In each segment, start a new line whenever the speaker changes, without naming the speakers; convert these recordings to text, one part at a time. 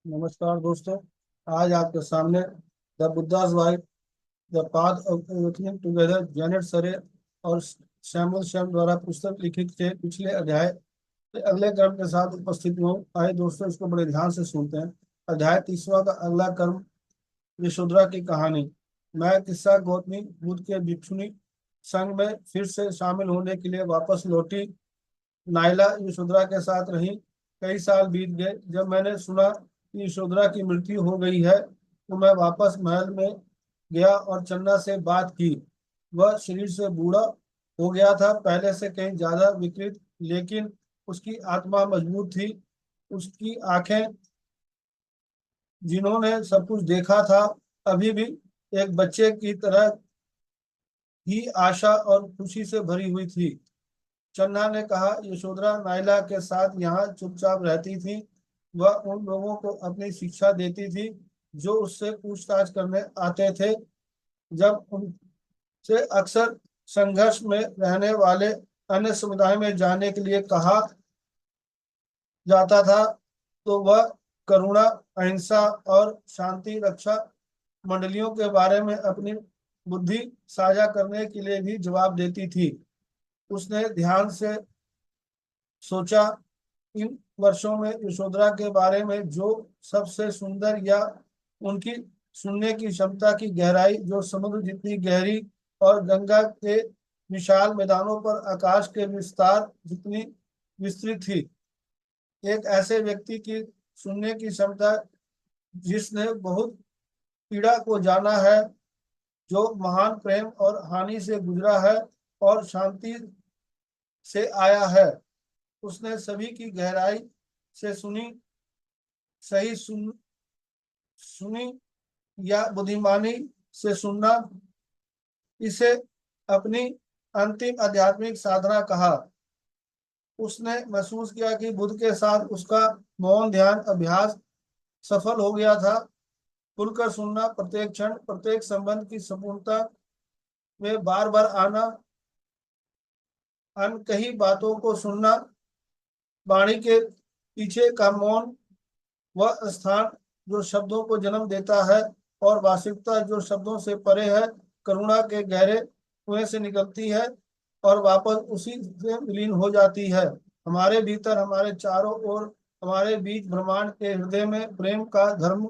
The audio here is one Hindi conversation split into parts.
नमस्कार दोस्तों। आज आपके सामने the Buddhas wife the path of evolution together Janet सरे और सैमुअल शैम द्वारा पुस्तक लिखित थे। पिछले अध्याय के अगले क्रम के साथ उपस्थित हूँ। आइए दोस्तों, इसको बड़े ध्यान से सुनते हैं। अध्याय 30वां का अगला क्रम, यशोधरा की कहानी। मैं किस्सा गौतमी बुद्ध के भिक्षुणी संघ में फिर से शामिल होने के लिए वापस लौटी। नायला यशोधरा के साथ रही। कई साल बीत गए। जब मैंने सुना कि यशोधरा की मृत्यु हो गई है तो मैं वापस महल में गया और चन्ना से बात की। वह शरीर से बूढ़ा हो गया था, पहले से कहीं ज्यादा विकृत, लेकिन उसकी आत्मा मजबूत थी। उसकी आंखें, जिन्होंने सब कुछ देखा था, अभी भी एक बच्चे की तरह ही आशा और खुशी से भरी हुई थी। चन्ना ने कहा, यशोधरा नायला के साथ यहाँ चुपचाप रहती थी। वह उन लोगों को अपनी शिक्षा देती थी जो उससे पूछताछ करने आते थे। जब उनसे अक्सर संघर्ष में रहने वाले अन्य समुदाय में जाने के लिए कहा जाता था तो वह करुणा, अहिंसा और शांति रक्षा मंडलियों के बारे में अपनी बुद्धि साझा करने के लिए भी जवाब देती थी। उसने ध्यान से सोचा, इन वर्षों में यशोधरा के बारे में जो सबसे सुंदर, या उनकी सुनने की क्षमता की गहराई जो समुद्र जितनी गहरी और गंगा के विशाल मैदानों पर आकाश के विस्तार जितनी विस्तृत थी। एक ऐसे व्यक्ति की सुनने की क्षमता जिसने बहुत पीड़ा को जाना है, जो महान प्रेम और हानि से गुजरा है और शांति से आया है। उसने सभी की गहराई से सुनी, सही सुनी या बुद्धिमानी से सुनना। इसे अपनी अंतिम आध्यात्मिक साधना कहा। उसने महसूस किया कि बुद्ध के साथ उसका मौन ध्यान अभ्यास सफल हो गया था। खुलकर सुनना, प्रत्येक क्षण, प्रत्येक संबंध की संपूर्णता में बार बार आना, अनकही बातों को सुनना, वाणी के पीछे का मौन, वह स्थान जो शब्दों को जन्म देता है और वास्तविकता जो शब्दों से परे है, करुणा के गहरे कुएं से निकलती है और वापस उसी से विलीन हो जाती है। हमारे भीतर, हमारे चारों ओर, हमारे बीच ब्रह्मांड के हृदय में प्रेम का धर्म।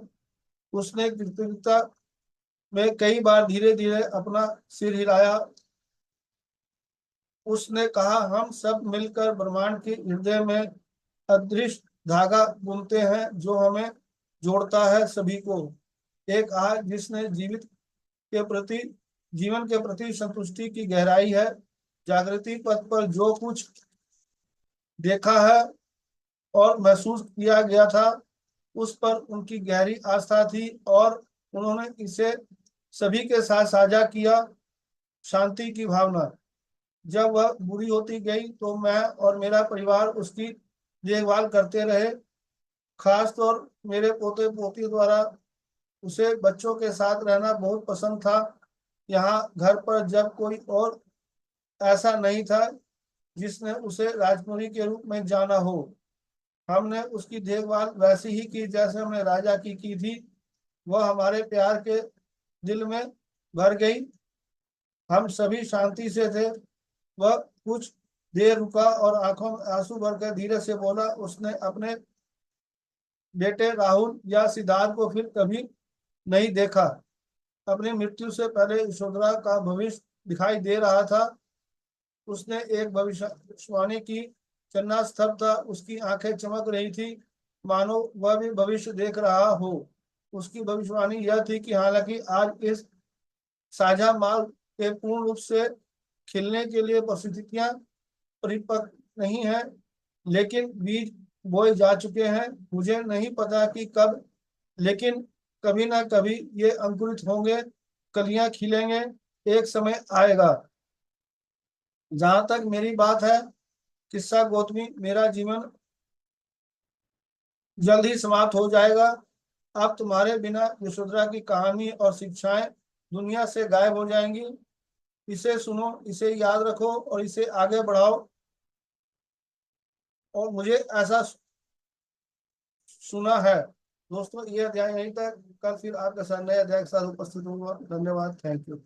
उसने कृतज्ञता में कई बार धीरे धीरे अपना सिर हिलाया। उसने कहा, हम सब मिलकर ब्रह्मांड के हृदय में अदृश्य धागा बुनते हैं जो हमें जोड़ता है सभी को। एक आग जिसने जीवन के प्रति संतुष्टि की गहराई है। जागृति पथ पर जो कुछ देखा है और महसूस किया गया था, उस पर उनकी गहरी आस्था थी और उन्होंने इसे सभी के साथ साझा किया। शांति की भावना। जब वह बुरी होती गई तो मैं और मेरा परिवार उसकी देखभाल करते रहे। खासतौर मेरे पोते पोती द्वारा उसे बच्चों के साथ रहना बहुत पसंद था। यहाँ घर पर जब कोई और ऐसा नहीं था जिसने उसे राजकुमारी के रूप में जाना हो। हमने उसकी देखभाल वैसी ही की जैसे हमने राजा की थी। वह हमारे प्यार के दिल में भर गई। हम सभी शांति से थे। वह कुछ देर रुका और आंखों में आंसू भरकर धीरे से बोला, उसने अपने बेटे राहुल या सिद्धार्थ को फिर कभी नहीं देखा। अपनी मृत्यु से पहले यशोधरा का भविष्य दिखाई दे रहा था। उसने एक भविष्यवाणी की। चन्ना स्तब्ध था, उसकी आंखें चमक रही थी, मानो वह भी भविष्य देख रहा हो। उसकी भविष्यवाणी यह थी कि हालांकि आज इस साझा माल के पूर्ण रूप से खिलने के लिए परिस्थितियां परिपक्व नहीं है, लेकिन बीज बोए जा चुके हैं। मुझे नहीं पता कि कब, लेकिन कभी ना कभी ये अंकुरित होंगे, कलियां खिलेंगे। एक समय आएगा। जहां तक मेरी बात है, किस्सा गौतमी, मेरा जीवन जल्द ही समाप्त हो जाएगा। अब तुम्हारे बिना यशोधरा की कहानी और शिक्षाएं दुनिया से गायब हो जाएंगी। इसे सुनो, इसे याद रखो और इसे आगे बढ़ाओ। और मुझे ऐसा सुना है दोस्तों ये अध्याय यहीं तक। कल फिर आपके साथ नए अध्याय के साथ उपस्थित होंगे। धन्यवाद, थैंक यू।